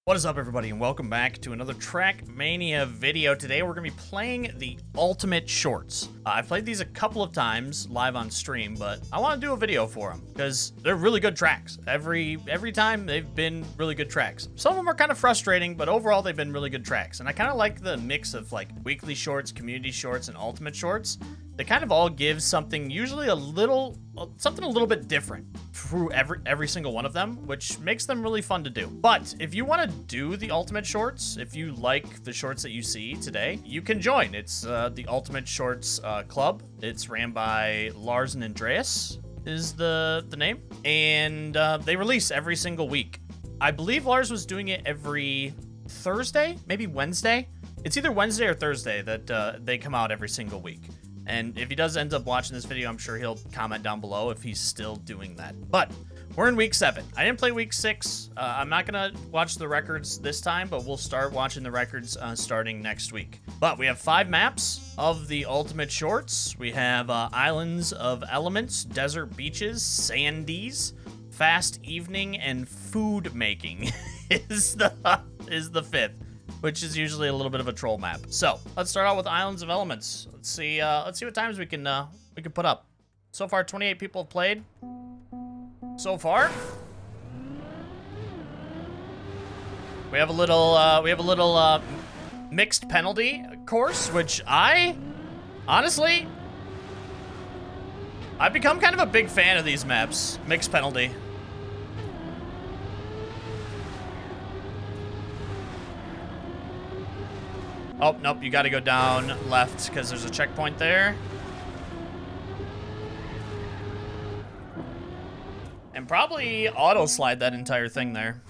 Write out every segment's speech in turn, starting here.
What is up, everybody, and welcome back to another Trackmania video. Today we're going to be playing the Ultimate Shorts. I've played these a couple of times live on stream, but I want to do a video for them because they're really good tracks. Every time they've been really good tracks. Some of them are kind of frustrating, but overall they've been really good tracks. And I kind of like the mix of like weekly shorts, community shorts, and ultimate shorts. They kind of all give something, usually something a little bit different through every single one of them, which makes them really fun to do. But if you want to do the ultimate shorts, if you like the shorts that you see today, you can join. It's the Ultimate Shorts Club. It's ran by Lars and Andreas is the name, and they release every single week. I believe Lars was doing it every Thursday, maybe Wednesday. It's either Wednesday or Thursday that they come out every single week. And if he does end up watching this video, I'm sure he'll comment down below if he's still doing that. But we're in week 7. I didn't play week 6. I'm not going to watch the records this time, but we'll start watching the records starting next week. But we have 5 maps of the Ultimate Shorts. We have Islands of Elements, Desert Beaches, Sandies, Fast Evening, and Food Making is the 5th. Which is usually a little bit of a troll map. So let's start out with Islands of Elements. Let's see what times we can put up. So far, 28 people have played. So far, we have a little mixed penalty course, which I've become kind of a big fan of these maps. Mixed penalty. Oh, nope, you gotta go down left because there's a checkpoint there. And probably auto-slide that entire thing there.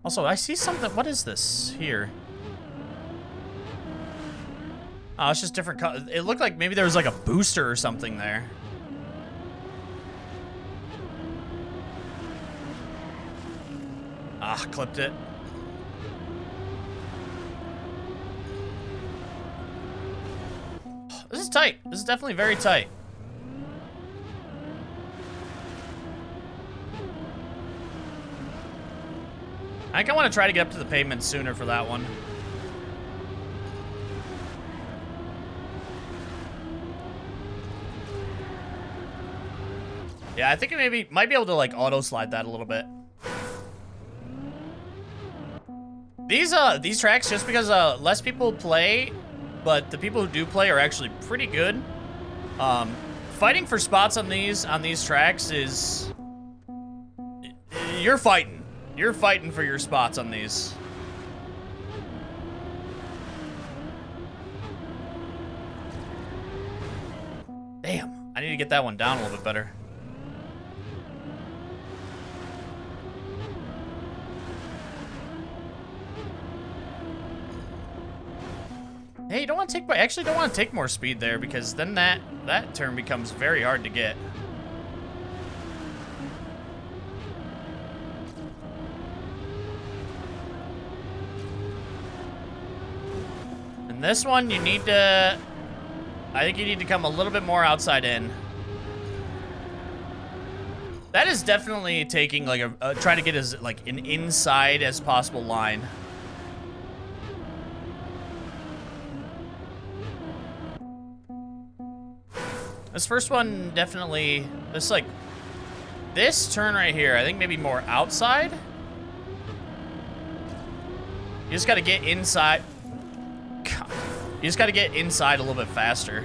Also, I see something. What is this here? Oh, it's just different colors. It looked like maybe there was like a booster or something there. Clipped it. This is tight. This is definitely very tight. I think I want to try to get up to the pavement sooner for that one. Yeah, I think it might be able to like auto slide that a little bit. These tracks, just because less people play, but the people who do play are actually pretty good. Fighting for spots on these tracks is you're fighting for your spots on these. Damn, I need to get that one down a little bit better. Hey, you don't want to take, I actually don't want to take more speed there because then that turn becomes very hard to get. And this one, I think you need to come a little bit more outside in. That is definitely taking like trying to get as like an inside as possible line. This first one definitely, this turn right here, I think maybe more outside. You just gotta get inside. God. You just gotta get inside a little bit faster.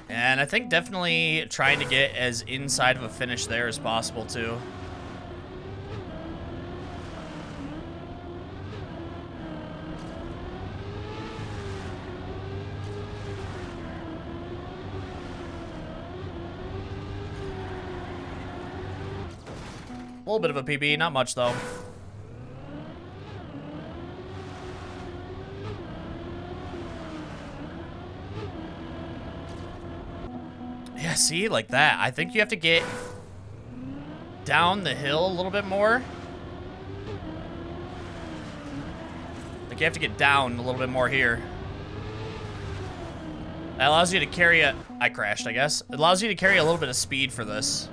And I think definitely trying to get as inside of a finish there as possible too. A little bit of a PB, not much though. Yeah, see, like that. I think you have to get down the hill a little bit more. Like, you have to get down a little bit more here. That allows you to carry a... I crashed, I guess. It allows you to carry a little bit of speed for this.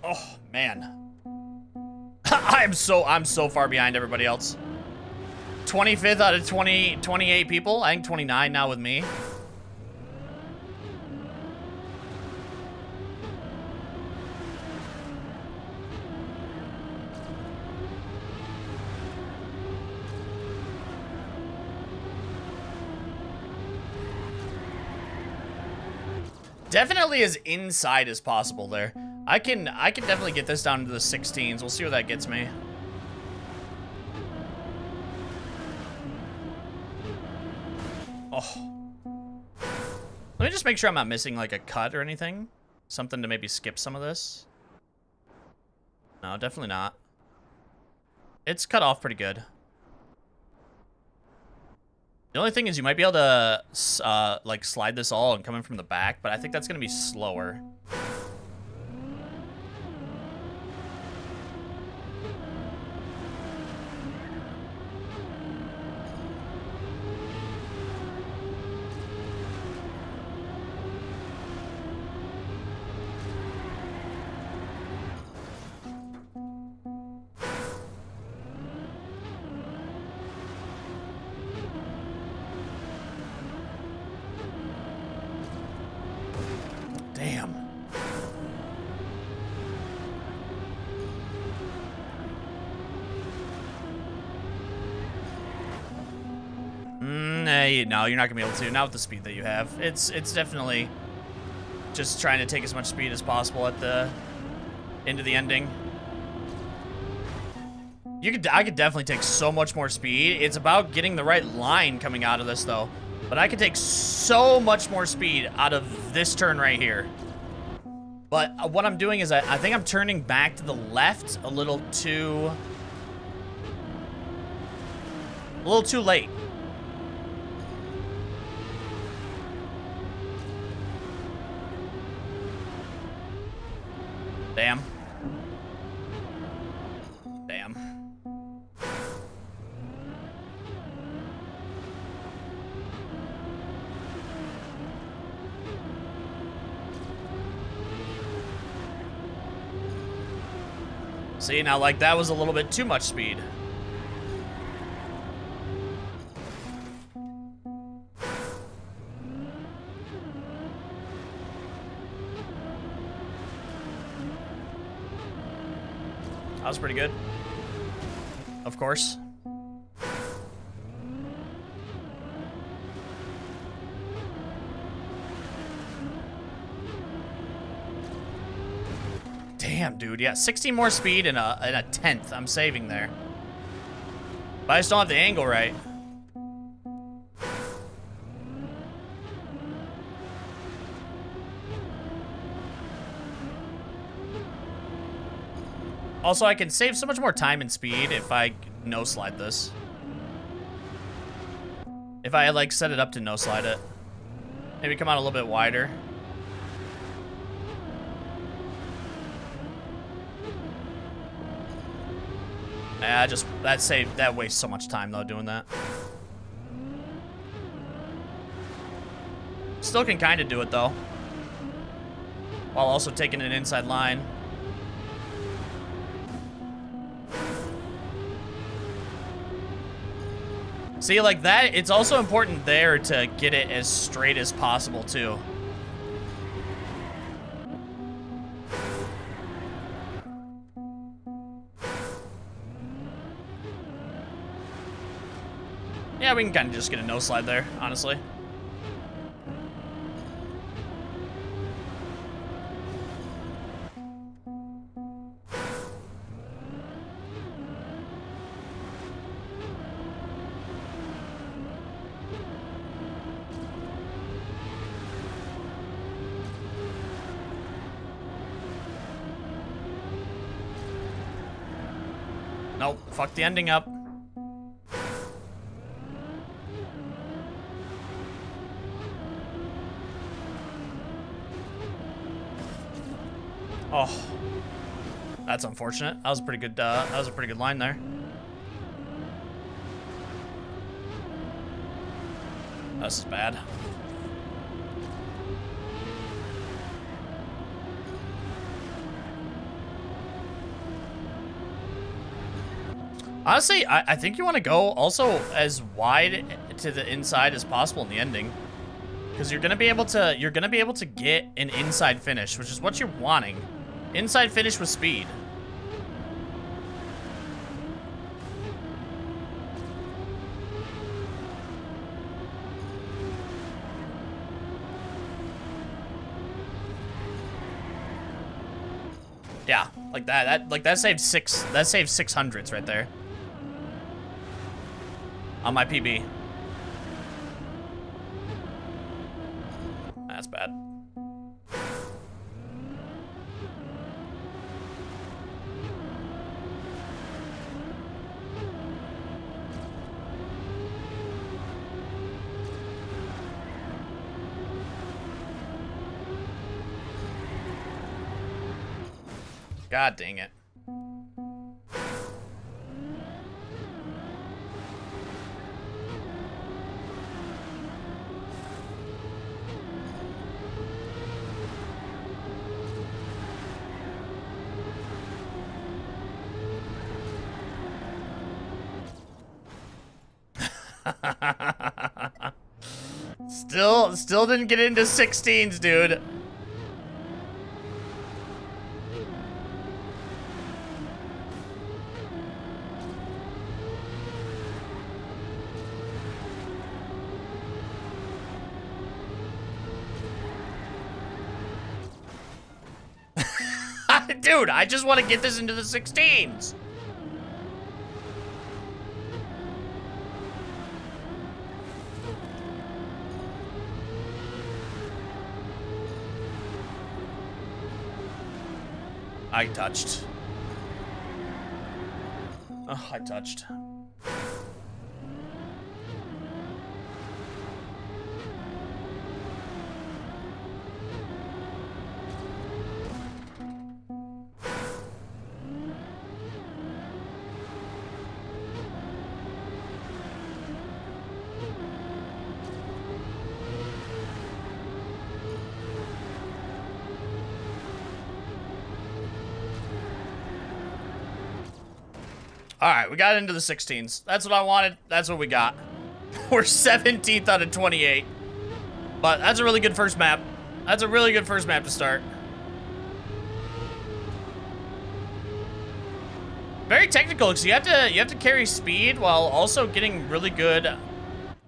Oh, man. I'm so far behind everybody else. 25th out of 28 people. I think 29 now with me. Definitely as inside as possible there. I can definitely get this down to the 16s. We'll see where that gets me. Oh. Let me just make sure I'm not missing like a cut or anything. Something to maybe skip some of this. No, definitely not. It's cut off pretty good. The only thing is you might be able to like slide this all and come in from the back, but I think that's gonna be slower. Damn. No, you're not gonna be able to. Not with the speed that you have. It's definitely just trying to take as much speed as possible at the into the ending. I could definitely take so much more speed. It's about getting the right line coming out of this though. But I could take so much more speed out of this turn right here. But what I'm doing is I think I'm turning back to the left a little too late. Damn. Damn. See, now, like, that was a little bit too much speed. That was pretty good. Of course. Damn, dude. Yeah, 16 more speed and a tenth I'm saving there. But I just don't have the angle right. Also, I can save so much more time and speed if I no-slide this. If I, like, set it up to no-slide it. Maybe come out a little bit wider. Yeah, that wastes so much time, though, doing that. Still can kind of do it, though. While also taking an inside line. See, like that, it's also important there to get it as straight as possible, too. Yeah, we can kind of just get a no-slide there, honestly. Nope, fuck the ending up. Oh, that's unfortunate. That was a pretty good. That was a pretty good line there. This is bad. Honestly, I think you want to go also as wide to the inside as possible in the ending, because you're gonna be able to get an inside finish, which is what you're wanting. Inside finish with speed. Yeah, like that. That saved six. That saved 600s right there. On my PB. That's bad. God dang it. Still didn't get into 16s, dude. Dude, I just want to get this into the 16s. I touched. Oh, I touched. All right, we got into the 16s. That's what I wanted. That's what we got. We're 17th out of 28. But that's a really good first map. That's a really good first map to start. Very technical, because you have to carry speed while also getting really good,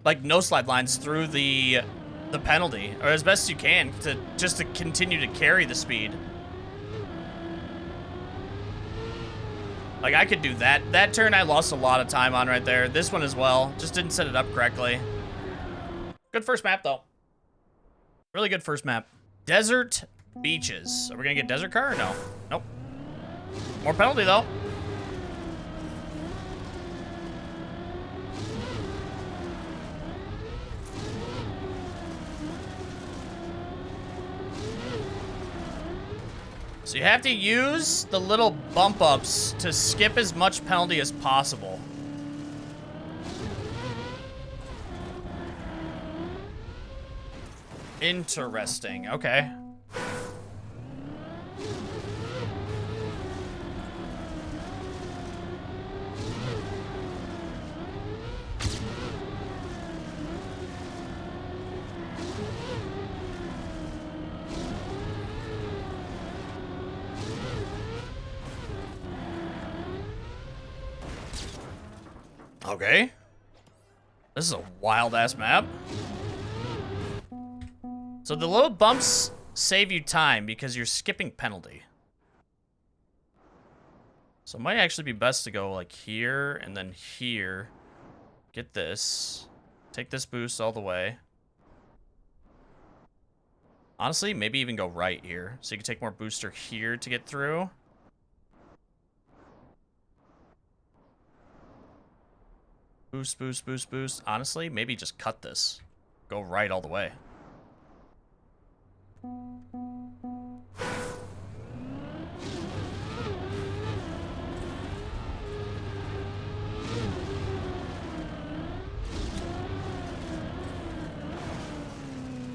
like, no slide lines through the penalty, or as best you can to continue to carry the speed. Like, I could do that. That turn I lost a lot of time on right there. This one as well. Just didn't set it up correctly. Good first map, though. Really good first map. Desert beaches. Are we gonna get desert car or no? Nope. More penalty, though. So you have to use the little bump ups to skip as much penalty as possible. Interesting. Okay. Okay. This is a wild-ass map. So the little bumps save you time because you're skipping penalty. So it might actually be best to go like here and then here. Get this. Take this boost all the way. Honestly, maybe even go right here. So you can take more booster here to get through. Boost, boost, boost, boost. Honestly, maybe just cut this. Go right all the way.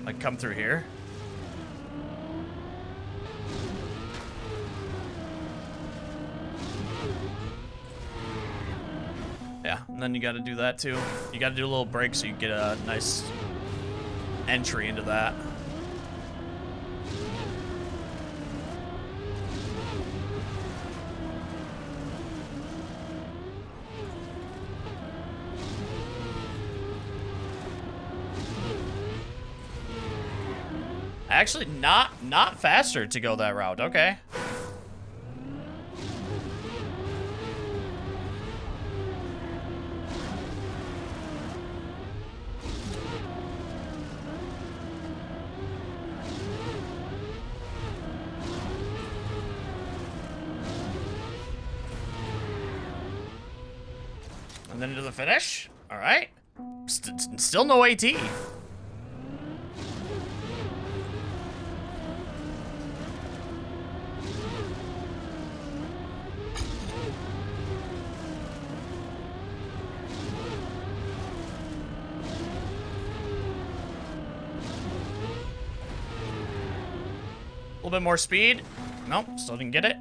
Like, come through here. Yeah, and then you gotta do that too. You gotta do a little break so you get a nice entry into that. Actually, not faster to go that route. Okay. And then into the finish. All right. Still no AT. A little bit more speed. Nope, still didn't get it.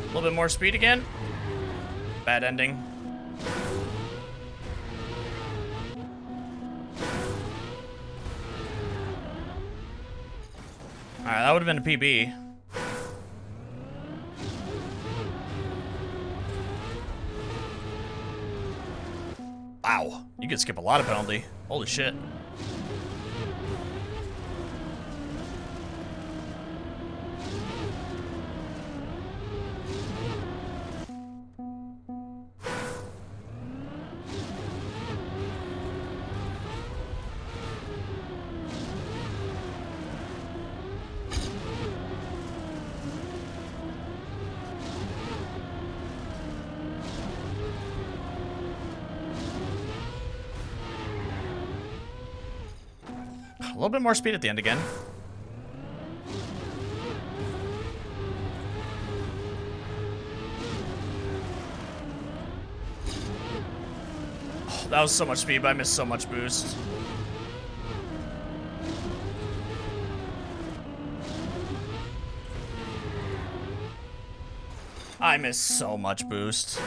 A little bit more speed again. Bad ending. Alright, that would have been a PB. Wow, you could skip a lot of penalty. Holy shit. A little bit more speed at the end again. Oh, that was so much speed, but I missed so much boost. I missed so much boost.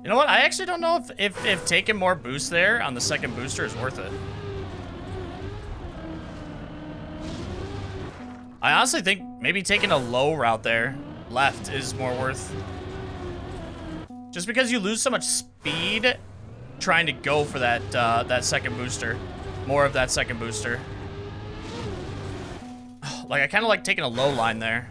You know what? I actually don't know if taking more boost there on the second booster is worth it. I honestly think maybe taking a low route there, left, is more worth. Just because you lose so much speed trying to go for that that second booster. More of that second booster. Like, I kind of like taking a low line there.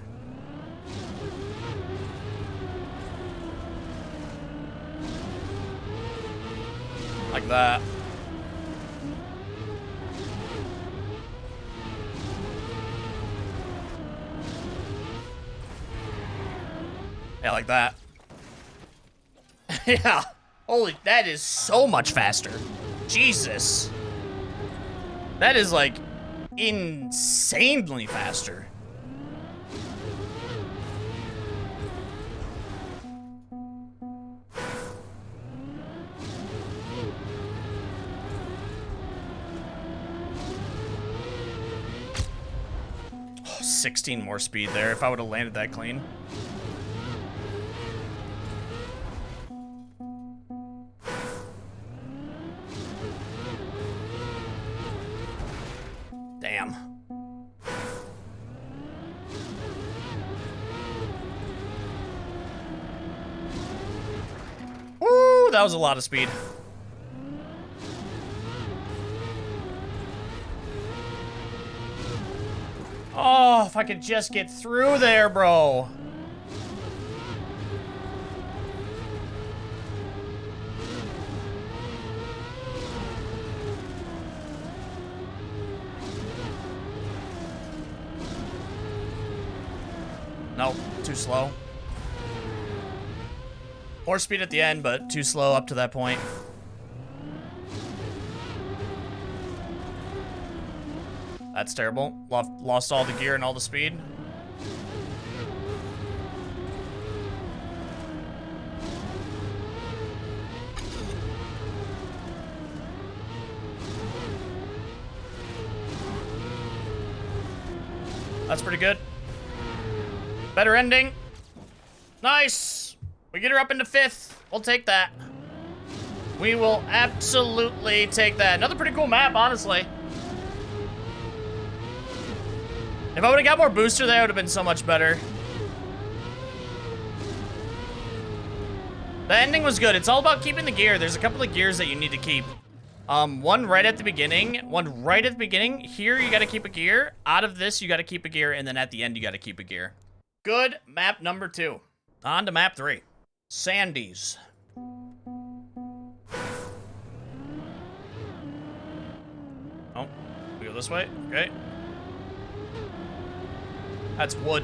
Like that. Yeah, like that. Yeah. Holy, that is so much faster. Jesus. That is, like, insanely faster. Oh, 16 more speed there if I would have landed that clean. Damn. Woo, that was a lot of speed. Oh, if I could just get through there, bro. Nope, too slow. More speed at the end, but too slow up to that point. That's terrible. Lost all the gear and all the speed. That's pretty good. Better ending. Nice. We get her up into 5th. We'll take that. We will absolutely take that. Another pretty cool map, honestly. If I would have got more booster there, it would have been so much better. The ending was good. It's all about keeping the gear. There's a couple of gears that you need to keep. One right at the beginning. One right at the beginning. Here, you got to keep a gear. Out of this, you got to keep a gear. And then at the end, you got to keep a gear. Good. Map number 2. On to map 3. Sandy's. Oh, we go this way. Okay. That's wood.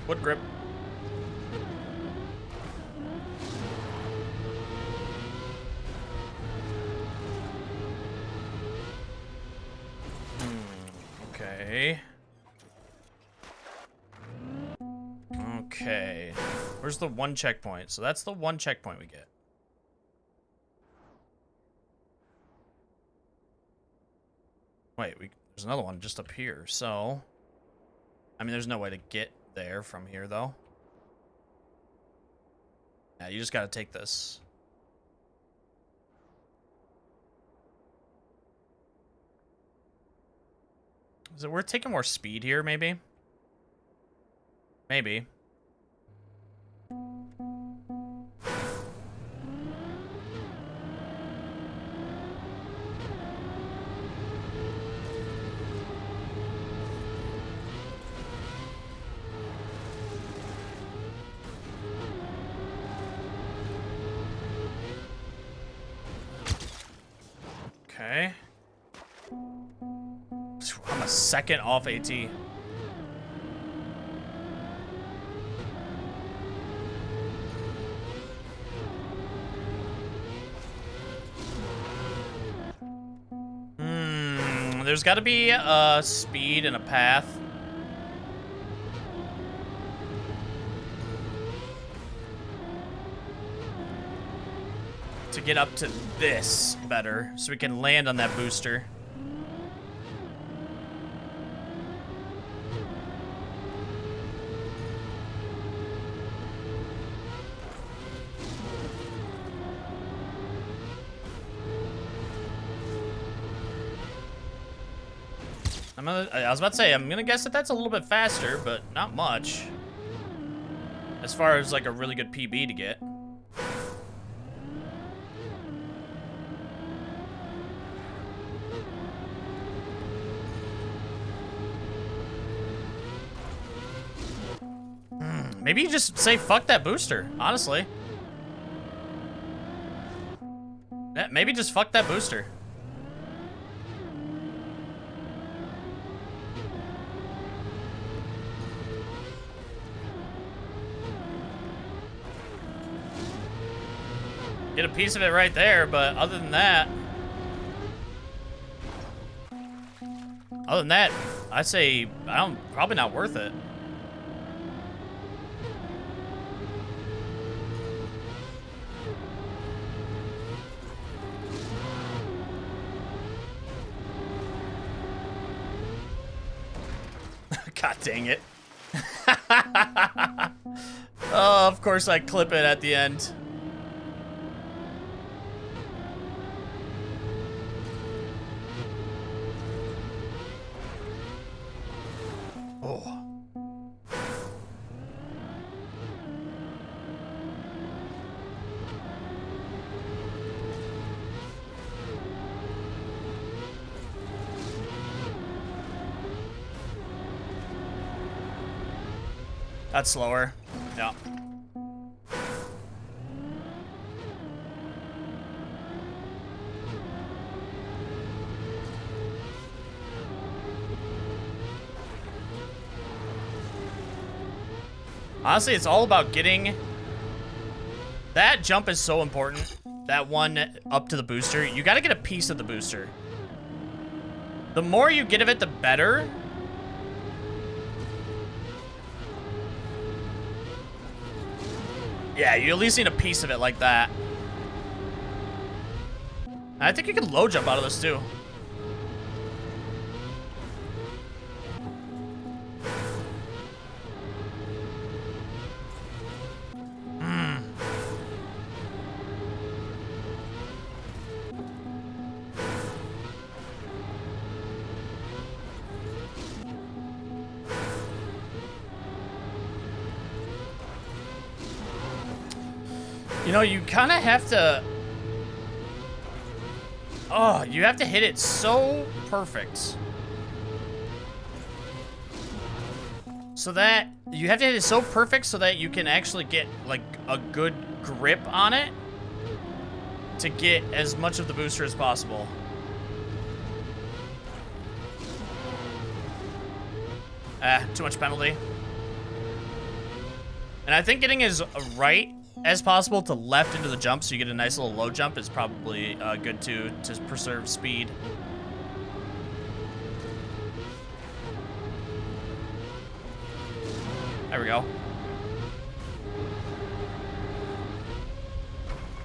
Wood grip. Okay. Okay. Where's the one checkpoint? So that's the one checkpoint we get. Wait, there's another one just up here. So, I mean, there's no way to get there from here, though. Yeah, you just gotta take this. Is it worth taking more speed here, maybe? Maybe. Okay. I'm a second off AT. There's got to be a speed and a path. To get up to this better, so we can land on that booster. I was about to say, I'm gonna guess that that's a little bit faster, but not much. As far as like a really good PB to get. Maybe you just say fuck that booster, honestly. Yeah, maybe just fuck that booster. Get a piece of it right there, but other than that, I say probably not worth it. God dang it. Oh, of course I clip it at the end. Oh. That's slower. Yeah. Honestly, it's all about getting... That jump is so important. That one up to the booster. You got to get a piece of the booster. The more you get of it, the better. Yeah, you at least need a piece of it like that. I think you can low jump out of this too. You know, you kind of have to... Oh, you have to hit it so perfect. So that... You have to hit it so perfect so that you can actually get, like, a good grip on it to get as much of the booster as possible. Too much penalty. And I think getting as right as possible to left into the jump so you get a nice little low jump is probably good too, to preserve speed. There we go.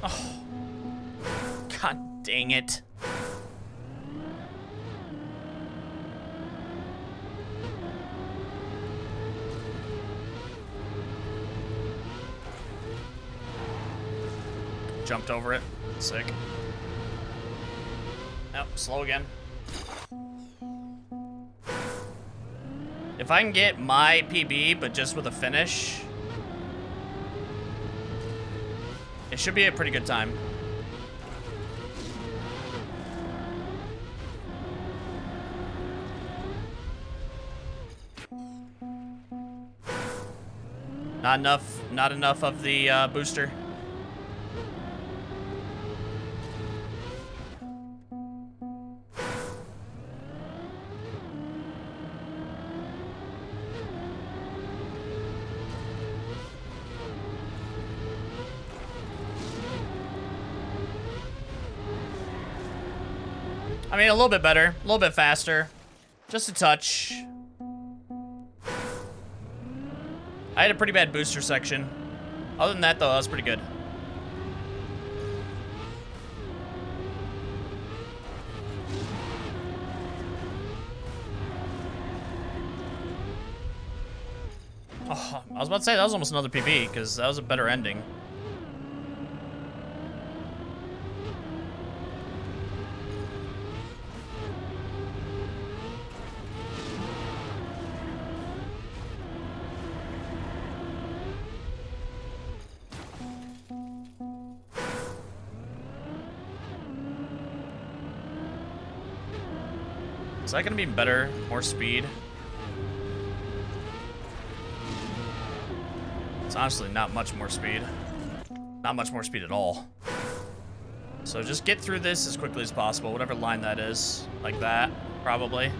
Oh. God dang it. Jumped over it. Sick. Nope, slow again. If I can get my PB, but just with a finish, it should be a pretty good time. Not enough of the booster. I mean, a little bit better, a little bit faster, just a touch. I had a pretty bad booster section. Other than that, though, that was pretty good. Oh, I was about to say, that was almost another PB, because that was a better ending. Is that gonna be better? More speed? It's honestly not much more speed. Not much more speed at all. So just get through this as quickly as possible, whatever line that is. Like that, probably.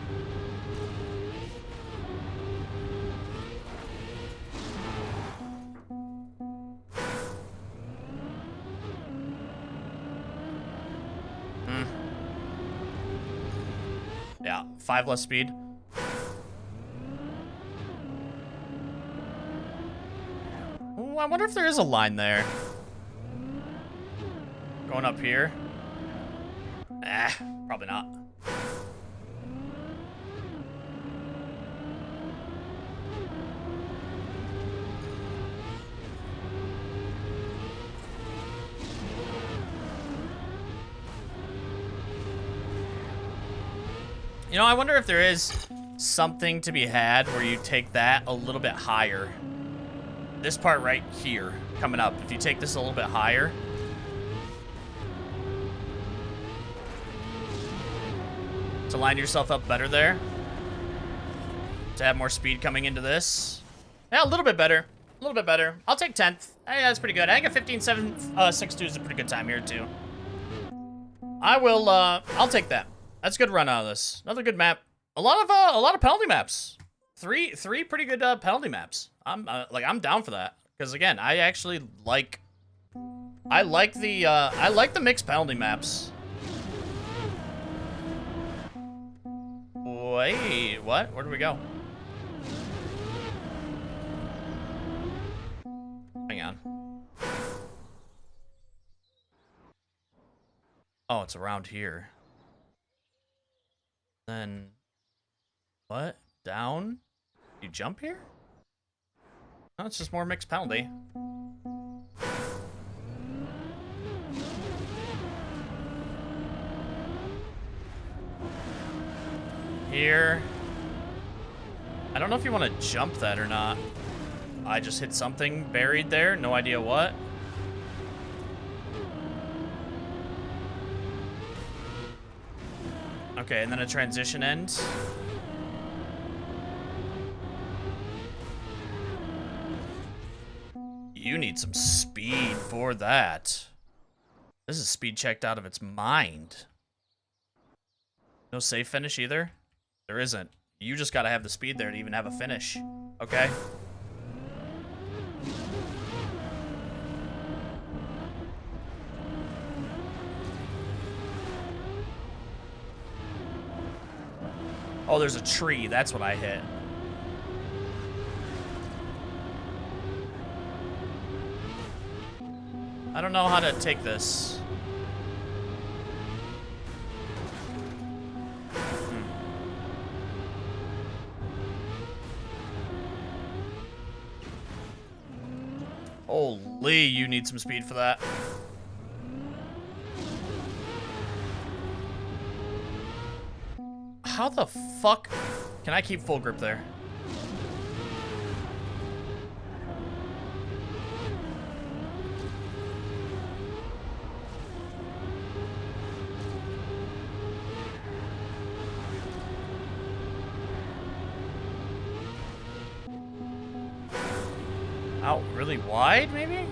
Yeah, 5 less speed. Ooh, I wonder if there is a line there. Going up here. Probably not. You know, I wonder if there is something to be had where you take that a little bit higher. This part right here, coming up. If you take this a little bit higher. To line yourself up better there. To have more speed coming into this. Yeah, a little bit better. A little bit better. I'll take 10th. Hey, that's pretty good. I think a 15.762 is a pretty good time here, too. I'll take that. That's a good run out of this. Another good map. A lot of penalty maps three pretty good penalty maps. I'm down for that because again, I actually like the mixed penalty maps. Wait, what? Where do we go? Hang on. Oh, it's around here. Then, what? Down? You jump here? No, it's just more mixed penalty. Here. I don't know if you want to jump that or not. I just hit something buried there. No idea what. Okay, and then a transition end. You need some speed for that. This is speed checked out of its mind. No safe finish either? There isn't. You just gotta have the speed there to even have a finish. Okay? Oh, there's a tree. That's what I hit. I don't know how to take this. Holy, you need some speed for that. How the fuck can I keep full grip there? Out really wide, maybe?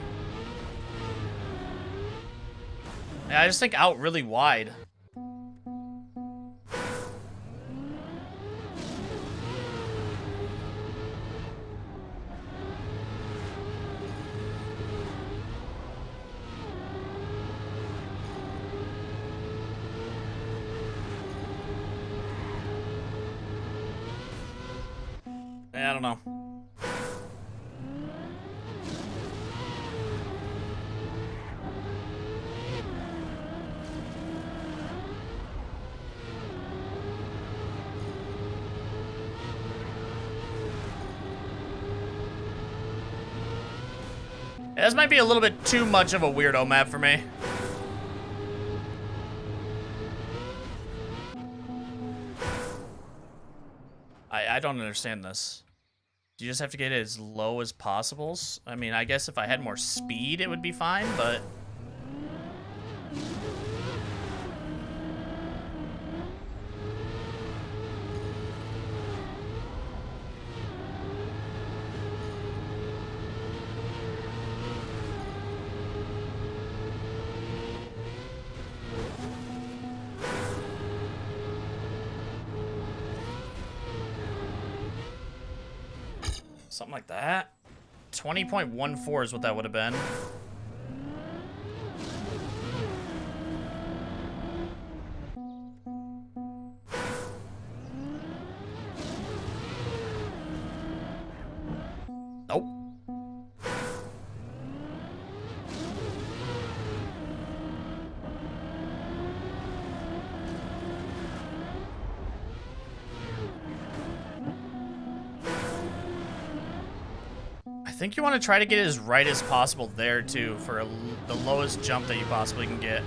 Yeah, I just think out really wide. Yeah, I don't know. Yeah, this might be a little bit too much of a weirdo map for me. I don't understand this. Do you just have to get it as low as possible? I mean, I guess if I had more speed, it would be fine, but... something like that. 20.14 is what that would have been. Nope. I think you want to try to get it as right as possible there, too, for the lowest jump that you possibly can get.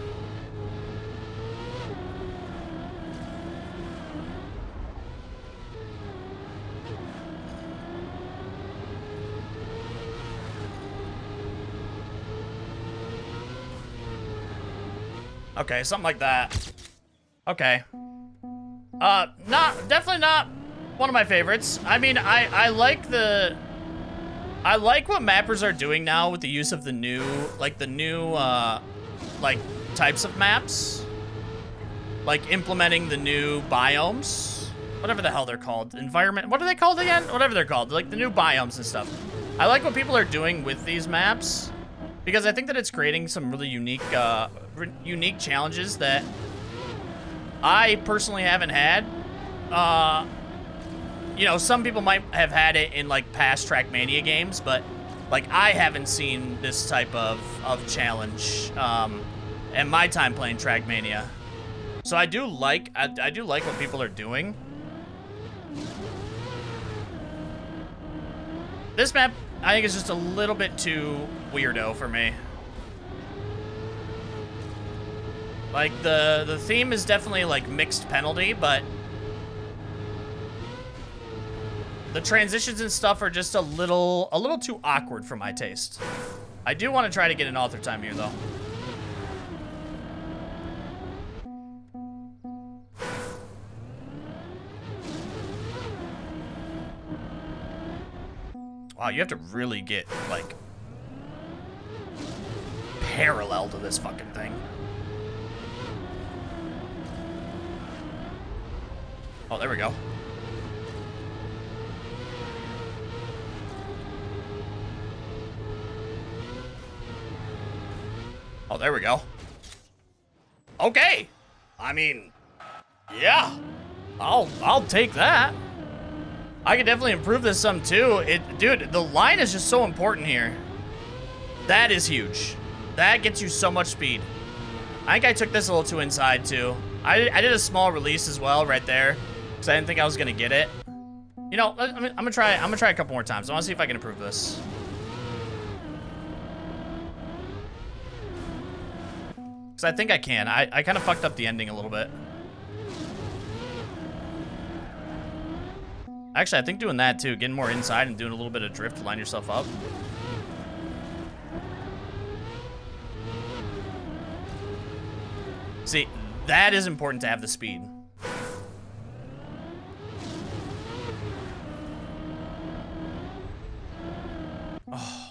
Okay, something like that. Okay. Definitely not one of my favorites. I mean, I like what mappers are doing now with the use of the new, like types of maps. Like implementing the new biomes. whatever the hell they're called. Environment, what are they called again? Whatever they're called, like the new biomes and stuff. I like what people are doing with these maps because I think that it's creating some really unique challenges that I personally haven't had. You know, some people might have had it in like past Trackmania games, but like I haven't seen this type of challenge in my time playing Trackmania. So I do like what people are doing. This map, I think, is just a little bit too weirdo for me. Like the theme is definitely like mixed penalty, but the transitions and stuff are just a little too awkward for my taste. I do want to try to get an author time here though. Wow, you have to really get, like, parallel to this fucking thing. Oh, there we go. Oh, there we go. Okay. I mean, yeah. I'll take that. I could definitely improve this some too. Dude, the line is just so important here. That is huge. That gets you so much speed. I think I took this a little too inside too. I did a small release as well right there because I didn't think I was gonna get it. You know, I'm gonna try a couple more times. I want to see if I can improve this. Because I think I can. I kind of fucked up the ending a little bit. Actually, I think doing that too, getting more inside and doing a little bit of drift to line yourself up. See, that is important to have the speed. Oh.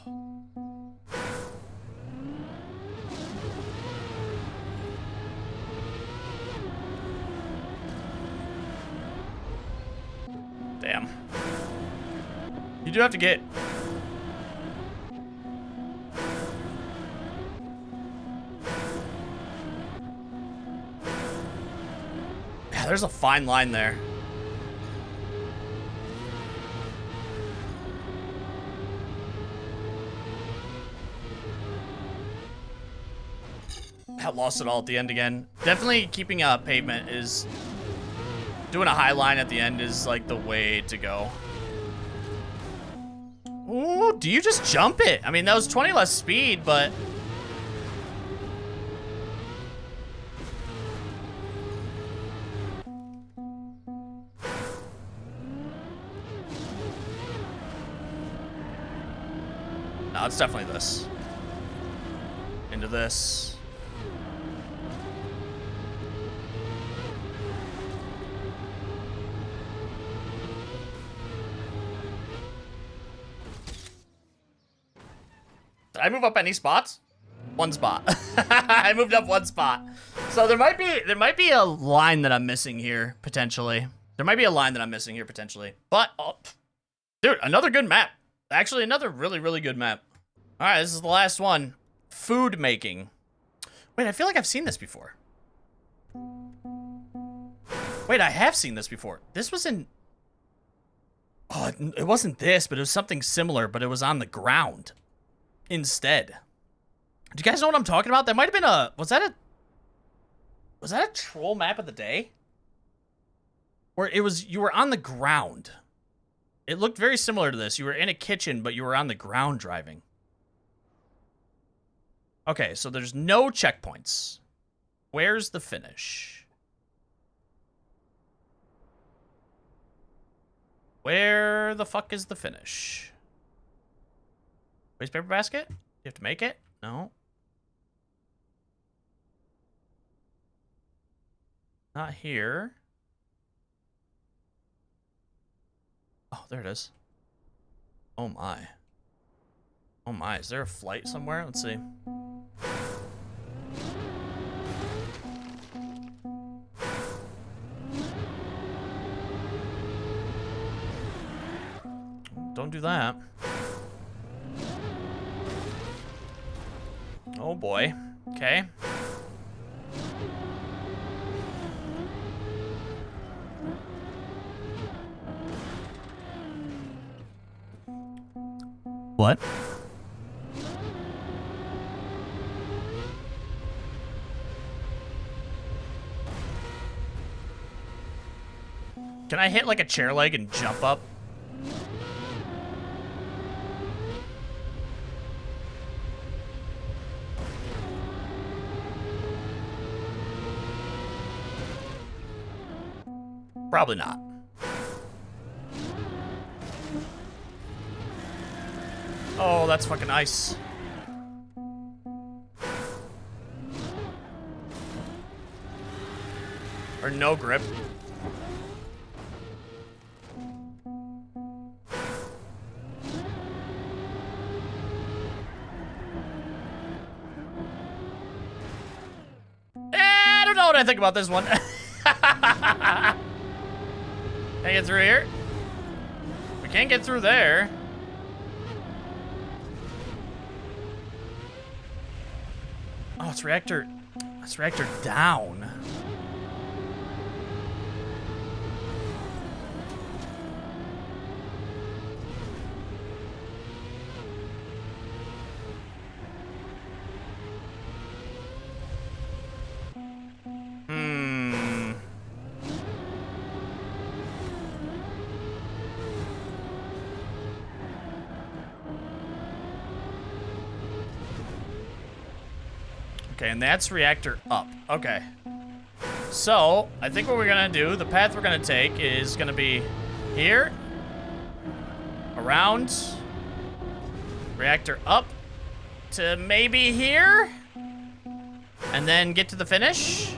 Damn. You do have to get... Yeah, there's a fine line there. I lost it all at the end again. Definitely keeping pavement is... Doing a high line at the end is like the way to go. Ooh, do you just jump it? I mean, that was 20 less speed, but... No, it's definitely this. Into this. Did I move up any spots? One spot. I moved up one spot. So there might be a line that I'm missing here, potentially. There might be a line that I'm missing here, potentially. But, oh, dude, another good map. Actually, another really, really good map. All right, this is the last one. Food making. Wait, I feel like I've seen this before. Wait, I have seen this before. This was in... Oh, it wasn't this, but it was something similar, but it was on the ground. Instead. Do you guys know what I'm talking about? That might have been a... Was that a troll map of the day? Where it was... You were on the ground. It looked very similar to this. You were in a kitchen, but you were on the ground driving. Okay, so there's no checkpoints. Where's the finish? Where the fuck is the finish? Waste paper basket? You have to make it? No. Not here. Oh, there it is. Oh my. Oh my, is there a flight somewhere? Let's see. don't do that. Oh boy. Okay. What? Can I hit like a chair leg and jump up? Probably not. Oh, that's fucking nice. Or no grip. I don't know what I think about this one. Can I get through here? We can't get through there. Oh, it's reactor. It's reactor down. Okay, and that's reactor up. Okay. So, I think what we're gonna do, the path we're gonna take is gonna be here, around, reactor up to maybe here, and then get to the finish.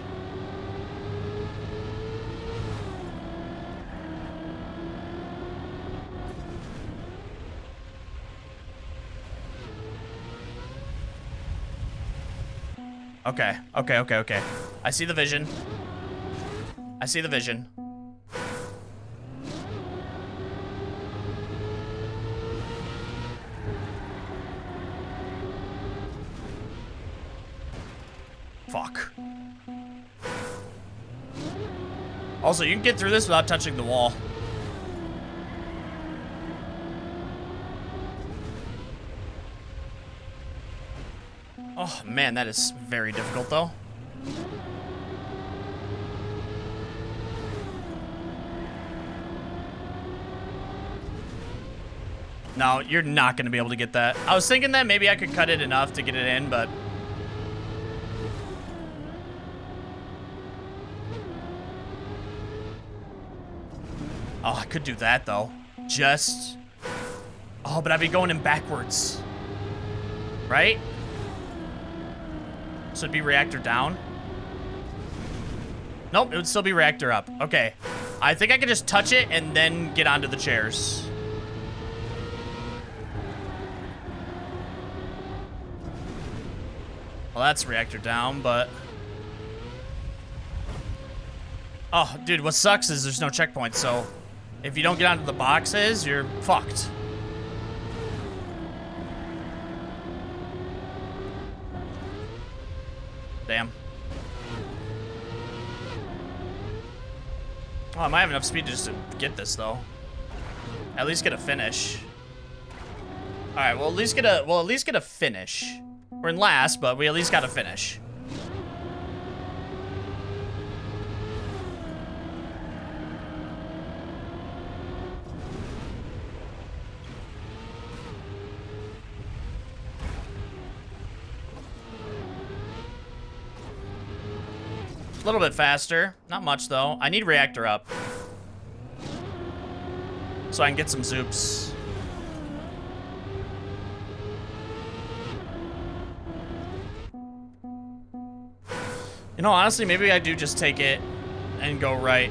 Okay, okay, okay, okay. I see the vision. I see the vision. Fuck. Also, you can get through this without touching the wall. Oh, man, that is very difficult, though. No, you're not going to be able to get that. I was thinking that maybe I could cut it enough to get it in, but... Oh, I could do that, though. Just... Oh, but I'd be going in backwards. Right? So it'd be reactor down? Nope, it would still be reactor up. Okay. I think I could just touch it and then get onto the chairs. Well, that's reactor down, but... Oh, dude, what sucks is there's no checkpoint, so... If you don't get onto the boxes, you're fucked. Damn. Oh, I might have enough speed just to get this, though. At least get a finish. All right, well, at least get a finish. We're in last, but we at least got a finish. A little bit faster. Not much, though. I need reactor up. So I can get some zoops. You know, honestly, maybe I do just take it and go right.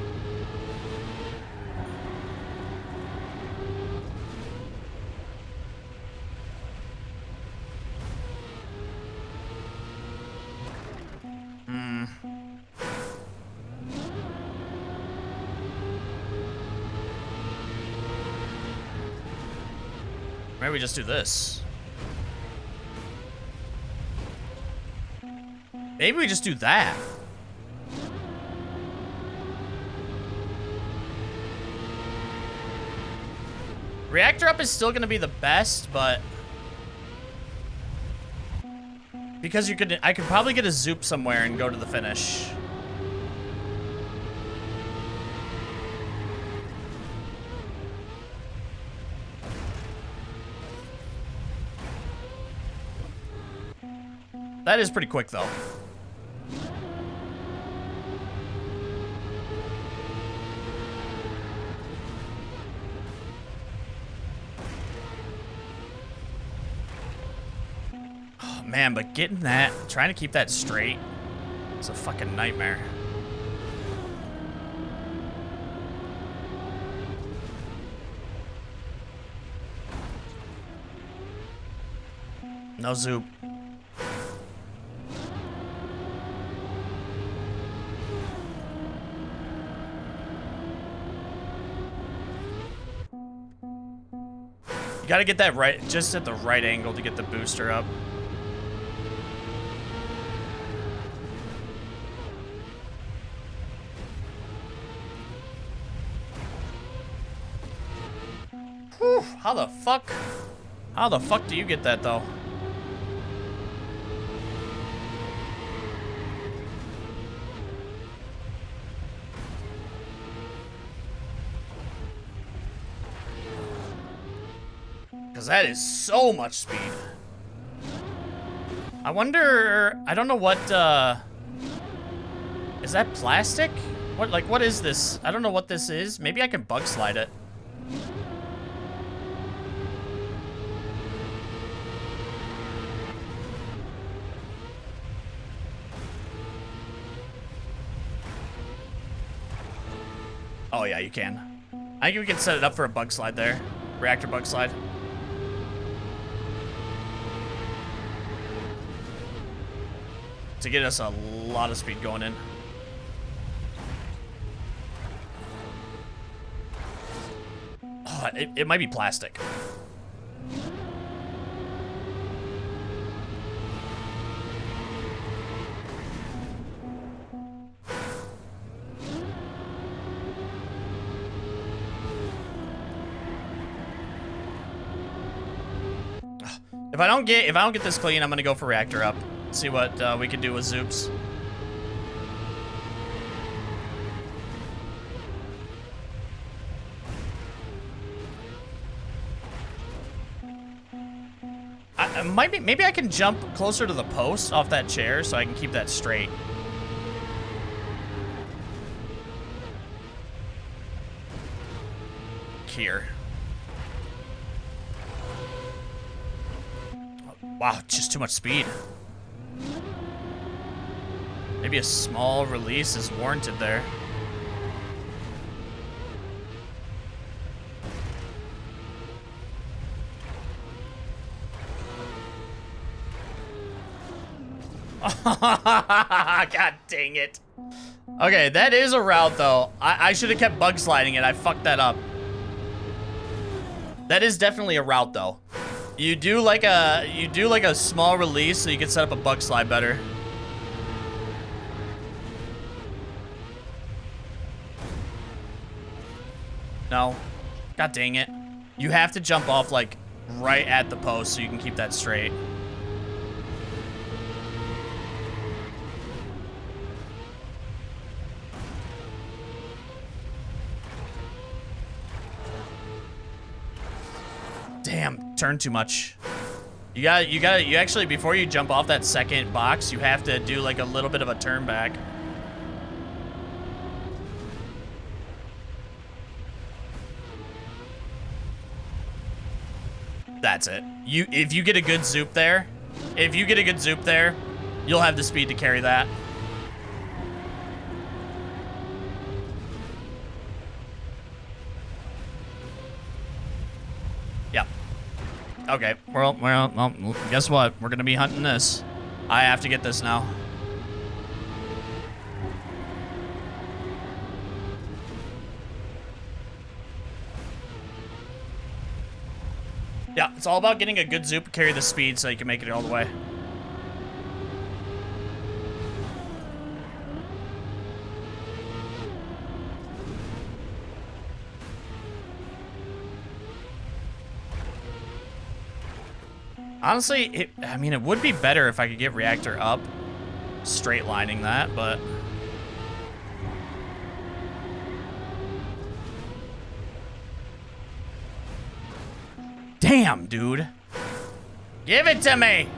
Maybe we just do this. Maybe we just do that. Reactor up is still gonna be the best, but because I could probably get a zoop somewhere and go to the finish. That is pretty quick, though. Oh, man, but getting that, trying to keep that straight, is a fucking nightmare. No zoop. You gotta get that right, just at the right angle to get the booster up. Whew, how the fuck do you get that though? Because that is so much speed. I wonder, I don't know what, is that plastic? What is this? I don't know what this is. Maybe I can bug slide it. Oh yeah, you can. I think we can set it up for a bug slide there. Reactor bug slide. To get us a lot of speed going in. Oh, it might be plastic. If I don't get this clean, I'm gonna go for reactor up. See what we can do with zoops. Maybe I can jump closer to the post off that chair so I can keep that straight. Here. Wow, just too much speed. Maybe a small release is warranted there. God dang it. Okay, that is a route though. I should have kept bug sliding it. I fucked that up. That is definitely a route though. You do like a small release so you can set up a bug slide better. No. God dang it. You have to jump off like right at the post so you can keep that straight. Damn, turn too much. You actually, before you jump off that second box, you have to do like a little bit of a turn back. That's it. If you get a good zoop there, you'll have the speed to carry that. Yep. Okay. Well, guess what? We're gonna be hunting this. I have to get this now. Yeah, it's all about getting a good zoop, carry the speed so you can make it all the way. Honestly, I mean, it would be better if I could get reactor up, straight lining that, but... Damn, dude. Give it to me.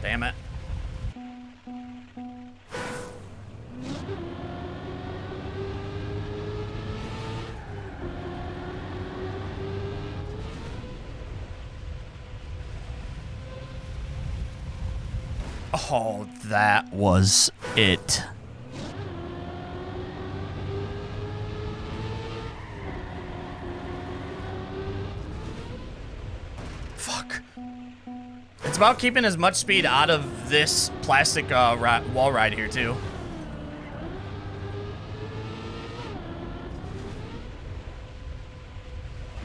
Damn it. Oh, that was it. Fuck. It's about keeping as much speed out of this plastic wall ride here, too.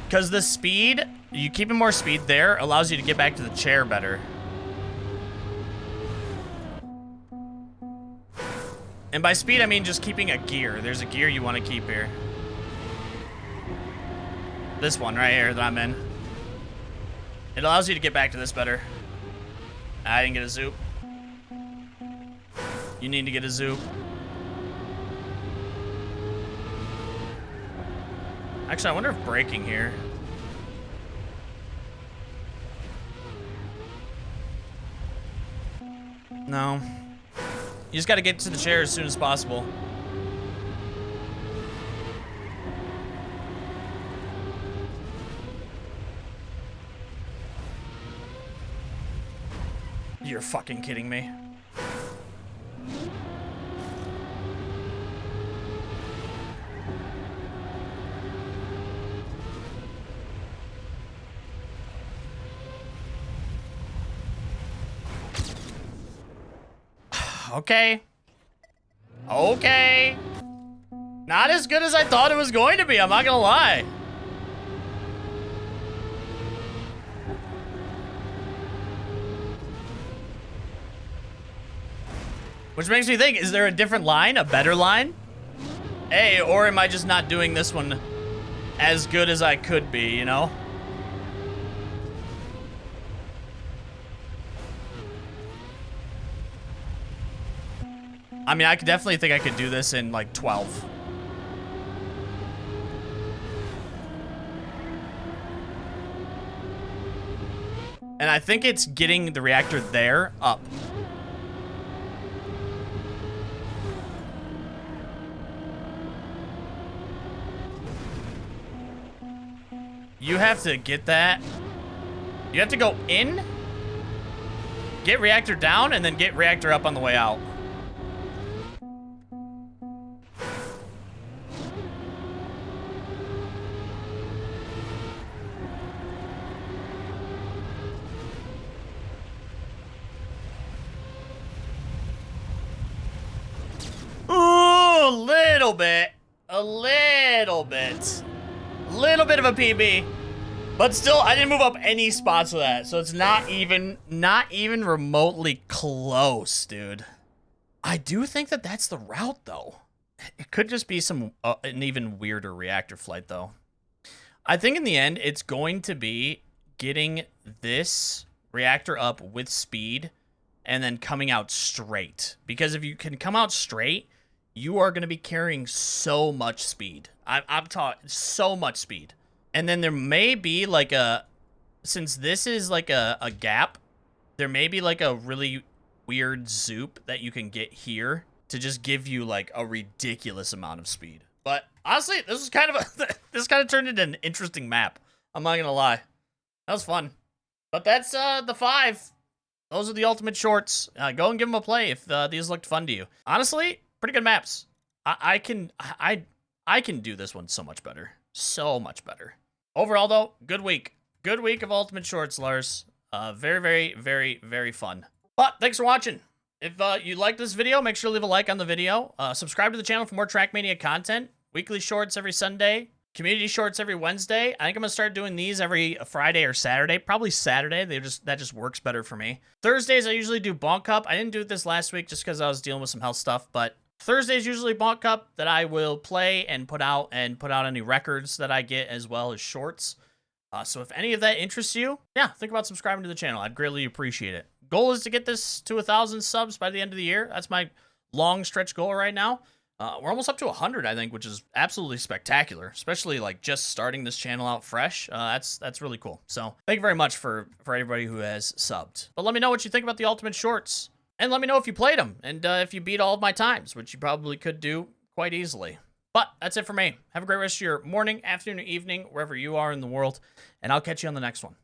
Because the speed, you keeping more speed there allows you to get back to the chair better. And by speed, I mean just keeping a gear. There's a gear you want to keep here. This one right here that I'm in. It allows you to get back to this better. I didn't get a zoop. You need to get a zoop. Actually, I wonder if braking here. No. You just got to get to the chair as soon as possible. You're fucking kidding me. Okay. Okay. Not as good as I thought it was going to be, I'm not gonna lie. Which makes me think, is there a different line? A better line? Hey, or am I just not doing this one as good as I could be, you know? I mean, I could definitely think I could do this in like 12. And I think it's getting the reactor there up. You have to get that. You have to go in, get reactor down, and then get reactor up on the way out. A little bit of a PB, but still, I didn't move up any spots with that, so it's not even remotely close, dude. I do think that that's the route, though. It could just be an even weirder reactor flight, though. I think in the end, it's going to be getting this reactor up with speed and then coming out straight, because if you can come out straight, you are going to be carrying so much speed. I'm talking so much speed. And then there may be like since this is like a gap, there may be like a really weird zoop that you can get here to just give you like a ridiculous amount of speed. But honestly, this is kind of this kind of turned into an interesting map. I'm not going to lie. That was fun. But that's the 5. Those are the ultimate shorts. Go and give them a play if these looked fun to you. Honestly, pretty good maps. I can do this one so much better. So much better. Overall, though, good week. Good week of ultimate shorts, Lars. Very, very, very, very fun. But thanks for watching. If you like this video, make sure to leave a like on the video. Subscribe to the channel for more Trackmania content. Weekly shorts every Sunday. Community shorts every Wednesday. I think I'm gonna start doing these every Friday or Saturday. Probably Saturday. That just works better for me. Thursdays I usually do Bonk Cup. I didn't do it this last week just because I was dealing with some health stuff. But Thursdays usually Bonk Cup that I will play and put out any records that I get as well as shorts. So if any of that interests you, yeah, think about subscribing to the channel. I'd greatly appreciate it. Goal is to get this to 1,000 subs by the end of the year. That's my long stretch goal right now. We're almost up to 100, I think, which is absolutely spectacular, especially like just starting this channel out fresh. That's really cool. So thank you very much for everybody who has subbed. But let me know what you think about the Ultimate Shorts. And let me know if you played them and if you beat all of my times, which you probably could do quite easily. But that's it for me. Have a great rest of your morning, afternoon, or evening, wherever you are in the world. And I'll catch you on the next one.